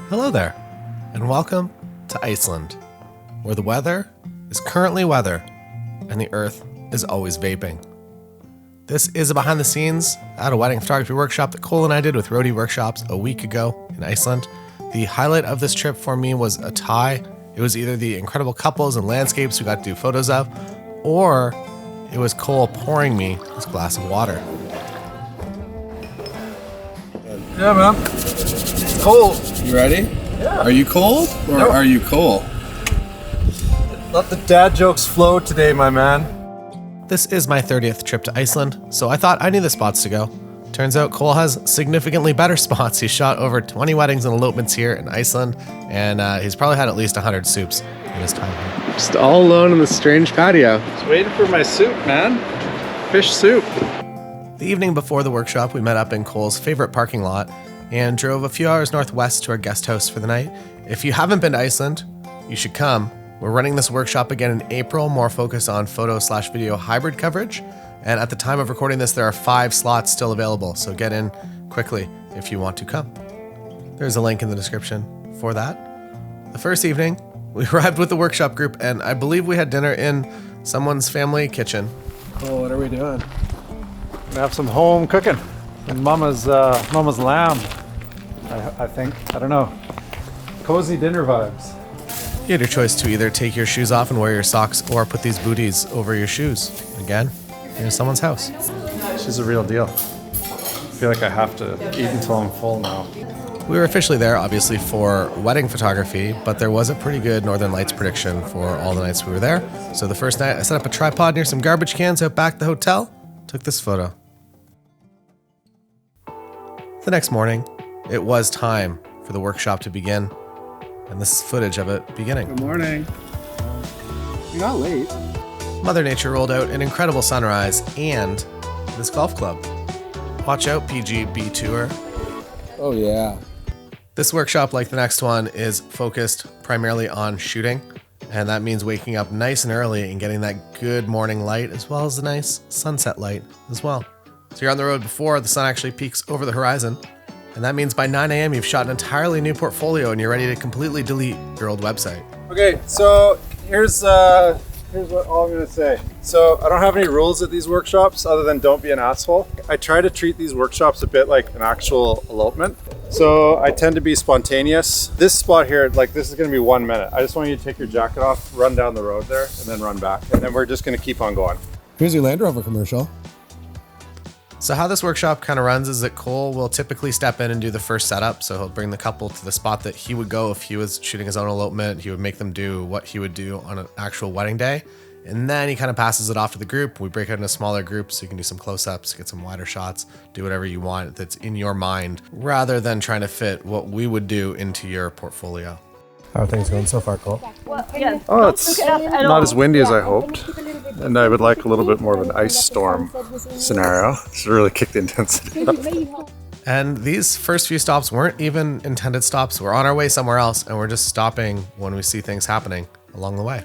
Hello there, and welcome to Iceland, where the weather is currently weather, and the earth is always vaping. This is a behind the scenes at a wedding photography workshop that Cole and I did with Roadie Workshops a week ago in Iceland. The highlight of this trip for me was a tie. It was either the incredible couples and landscapes we got to do photos of, or it was Cole pouring me this glass of water. Yeah, man. It's cold. You ready? Yeah. Are you cold or No. are you cool? Let the dad jokes flow today, my man. This is my 30th trip to Iceland, so I thought I knew the spots to go. Turns out Cole has significantly better spots. He's shot over 20 weddings and elopements here in Iceland, and he's probably had at least 100 soups in his time here. Just all alone in the strange patio. Just waiting for my soup, man. Fish soup. The evening before the workshop, we met up in Cole's favorite parking lot and drove a few hours northwest to our guest house for the night. If you haven't been to Iceland, you should come. We're running this workshop again in April, more focused on photo/video hybrid coverage. And at the time of recording this, there are 5 slots still available, so get in quickly if you want to come. There's a link in the description for that. The first evening, we arrived with the workshop group, and I believe we had dinner in someone's family kitchen. Oh, what are we doing? Gonna have some home cooking and mama's lamb. I think. I don't know. Cozy dinner vibes. You had your choice to either take your shoes off and wear your socks or put these booties over your shoes. Again, you're in someone's house. She's a real deal. I feel like I have to eat until I'm full now. We were officially there, obviously, for wedding photography, but there was a pretty good Northern Lights prediction for all the nights we were there. So the first night, I set up a tripod near some garbage cans out back at the hotel, took this photo. The next morning, it was time for the workshop to begin, and this is footage of it beginning. Good morning. You're not late. Mother Nature rolled out an incredible sunrise and this golf club. Watch out, PGB Tour. Oh yeah. This workshop, like the next one, is focused primarily on shooting, and that means waking up nice and early and getting that good morning light as well as the nice sunset light as well. So you're on the road before the sun actually peaks over the horizon, and that means by 9 a.m. you've shot an entirely new portfolio and you're ready to completely delete your old website. Okay, so here's what all I'm gonna say. So I don't have any rules at these workshops other than don't be an asshole. I try to treat these workshops a bit like an actual elopement. So I tend to be spontaneous. This spot here, like this is gonna be 1 minute. I just want you to take your jacket off, run down the road there, and then run back. And then we're just gonna keep on going. Here's your Land Rover commercial. So how this workshop kind of runs is that Cole will typically step in and do the first setup. So he'll bring the couple to the spot that he would go if he was shooting his own elopement. He would make them do what he would do on an actual wedding day. And then he kind of passes it off to the group. We break it into smaller groups so you can do some close-ups, get some wider shots, do whatever you want that's in your mind, rather than trying to fit what we would do into your portfolio. How are things going so far, Cole? Oh, it's not as windy as I hoped. And I would like a little bit more of an ice storm scenario. It's really kicked the intensity up. And these first few stops weren't even intended stops. We're on our way somewhere else, and we're just stopping when we see things happening along the way.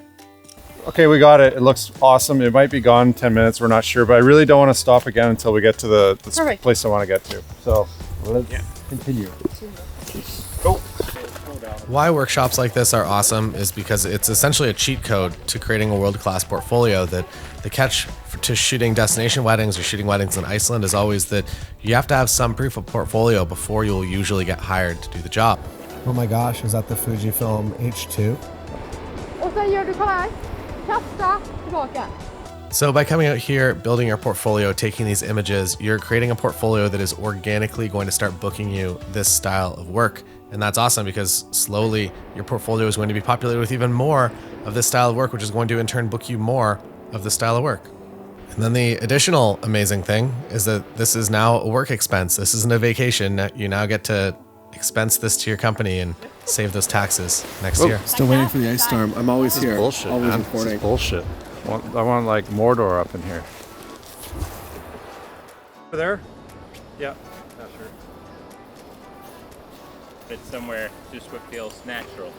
Okay, we got it. It looks awesome. It might be gone 10 minutes. We're not sure, but I really don't want to stop again until we get to the place I want to get to. So let's continue. Go. Why workshops like this are awesome is because it's essentially a cheat code to creating a world-class portfolio. That the catch to shooting destination weddings or shooting weddings in Iceland is always that you have to have some proof of portfolio before you'll usually get hired to do the job. Oh my gosh, is that the Fujifilm H2? Och sen gör du så här. Kasta tillbaka. So by coming out here, building your portfolio, taking these images, you're creating a portfolio that is organically going to start booking you this style of work. And that's awesome because slowly your portfolio is going to be populated with even more of this style of work, which is going to in turn book you more of this style of work. And then the additional amazing thing is that this is now a work expense. This isn't a vacation. You now get to expense this to your company and save those taxes next year. Still waiting for the ice storm. I'm always here. Bullshit, always man. recording. This is bullshit. I want like Mordor up in here. Over there? Yeah. Yeah, sure. It's somewhere just what feels natural.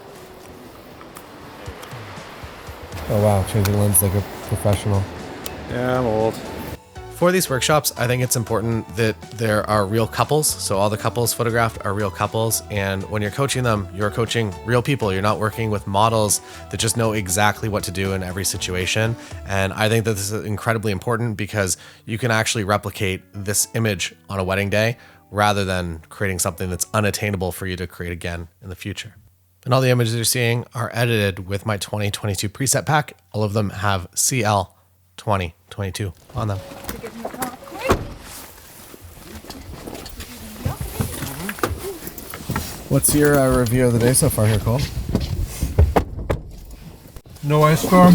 Oh wow, changing lens like a professional. Yeah, I'm old. For these workshops, I think it's important that there are real couples. So all the couples photographed are real couples. And when you're coaching them, you're coaching real people. You're not working with models that just know exactly what to do in every situation. And I think that this is incredibly important because you can actually replicate this image on a wedding day rather than creating something that's unattainable for you to create again in the future. And all the images you're seeing are edited with my 2022 preset pack. All of them have CL 2022 on them. What's your review of the day so far here, Cole? No ice storm,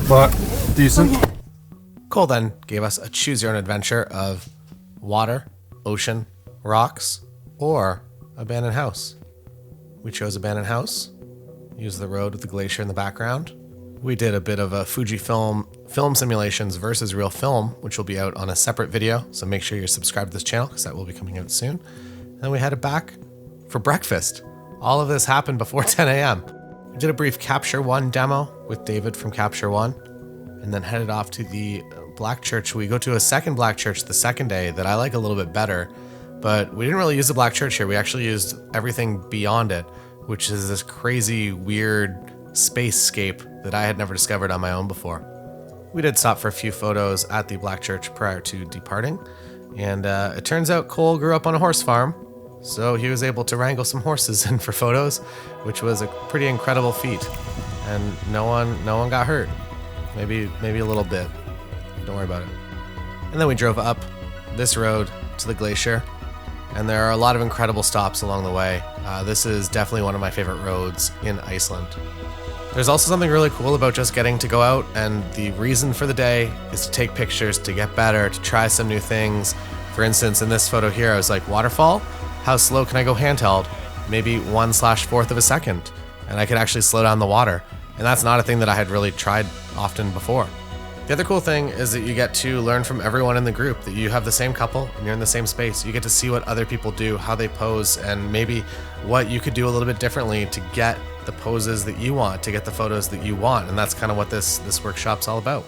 but decent. Cole then gave us a choose your own adventure of water, ocean, rocks, or abandoned house. We chose abandoned house, used the road with the glacier in the background. We did a bit of a Fujifilm film simulations versus real film, which will be out on a separate video. So make sure you're subscribed to this channel because that will be coming out soon. And then we headed back for breakfast. All of this happened before 10 a.m. We did a brief Capture One demo with David from Capture One, and then headed off to the Black Church. We go to a second Black Church the second day that I like a little bit better, but we didn't really use the Black Church here. We actually used everything beyond it, which is this crazy, weird spacescape that I had never discovered on my own before. We did stop for a few photos at the Black Church prior to departing, and it turns out Cole grew up on a horse farm, so he was able to wrangle some horses in for photos, which was a pretty incredible feat, and no one got hurt. Maybe a little bit. Don't worry about it. And then we drove up this road to the glacier, and there are a lot of incredible stops along the way. This is definitely one of my favorite roads in Iceland. There's also something really cool about just getting to go out, and the reason for the day is to take pictures, to get better, to try some new things. For instance, in this photo here, I was like, waterfall? How slow can I go handheld? Maybe 1/4 of a second, and I could actually slow down the water. And that's not a thing that I had really tried often before. The other cool thing is that you get to learn from everyone in the group, that you have the same couple and you're in the same space. You get to see what other people do, how they pose, and maybe what you could do a little bit differently to get the poses that you want, to get the photos that you want. And that's kind of what this workshop's all about.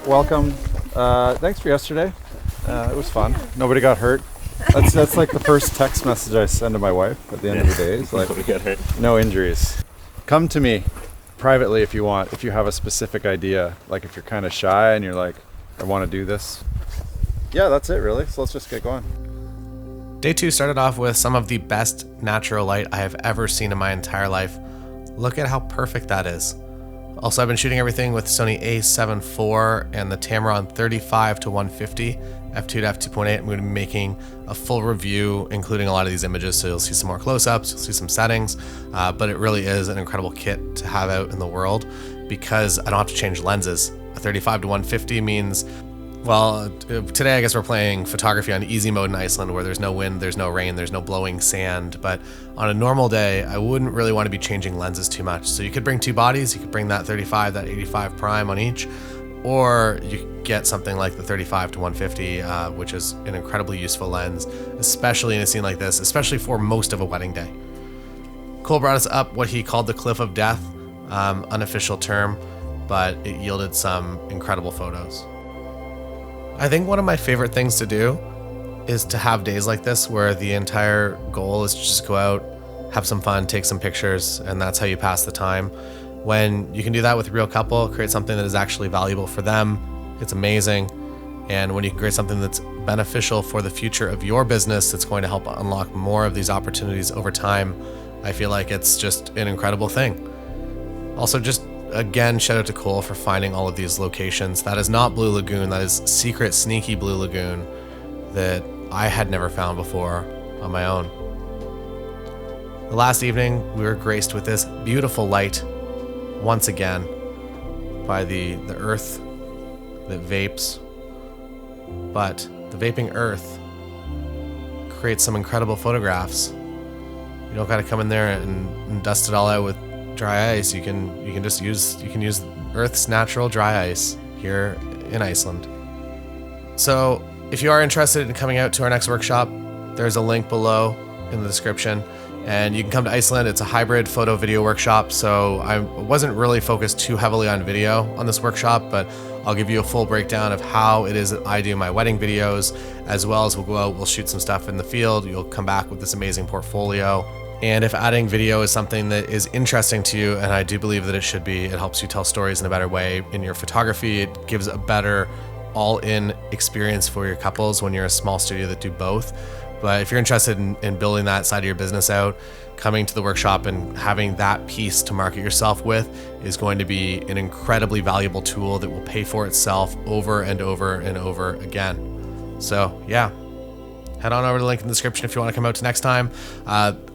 Welcome. Thanks for yesterday. It was fun. Nobody got hurt. That's like the first text message I send to my wife at the end of the day. It's like, Nobody got hurt. no injuries. Come to me privately if you want, if you have a specific idea. Like if you're kind of shy and you're like, I want to do this. Yeah, that's it really. So let's just get going. Day 2 started off with some of the best natural light I have ever seen in my entire life. Look at how perfect that is. Also, I've been shooting everything with Sony A7IV and the Tamron 35 to 150 f2 to f2.8. I'm going to be making a full review, including a lot of these images, so you'll see some more close-ups, you'll see some settings, but it really is an incredible kit to have out in the world because I don't have to change lenses. A 35 to 150 means, well, today I guess we're playing photography on easy mode in Iceland where there's no wind, there's no rain, there's no blowing sand, but on a normal day, I wouldn't really want to be changing lenses too much. So you could bring two bodies, you could bring that 35, that 85 prime on each, or you could get something like the 35 to 150, which is an incredibly useful lens, especially in a scene like this, especially for most of a wedding day. Cole brought us up what he called the cliff of death, unofficial term, but it yielded some incredible photos. I think one of my favorite things to do is to have days like this where the entire goal is to just go out, have some fun, take some pictures, and that's how you pass the time. When you can do that with a real couple, create something that is actually valuable for them, it's amazing. And when you can create something that's beneficial for the future of your business, that's going to help unlock more of these opportunities over time, I feel like it's just an incredible thing. Also, just again, shout out to Cole for finding all of these locations. That is not Blue Lagoon, that is secret, sneaky Blue Lagoon that I had never found before on my own. The last evening, we were graced with this beautiful light once again by the earth that vapes. But the vaping earth creates some incredible photographs. You don't gotta come in there and dust it all out with dry ice. You can use Earth's natural dry ice here in Iceland. So if you are interested in coming out to our next workshop, there's a link below in the description. And you can come to Iceland. It's a hybrid photo video workshop, so I wasn't really focused too heavily on video on this workshop, but I'll give you a full breakdown of how it is that I do my wedding videos, as well as we'll go out, we'll shoot some stuff in the field. You'll come back with this amazing portfolio. And if adding video is something that is interesting to you, and I do believe that it should be, it helps you tell stories in a better way in your photography. It gives a better all-in experience for your couples when you're a small studio that do both. But if you're interested in building that side of your business out, coming to the workshop and having that piece to market yourself with is going to be an incredibly valuable tool that will pay for itself over and over and over again. So yeah, head on over to the link in the description if you want to come out to next time.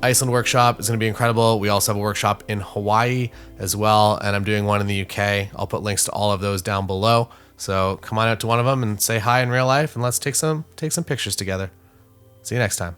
Iceland workshop is going to be incredible. We also have a workshop in Hawaii as well, and I'm doing one in the UK. I'll put links to all of those down below. So come on out to one of them and say hi in real life, and let's take some pictures together. See you next time.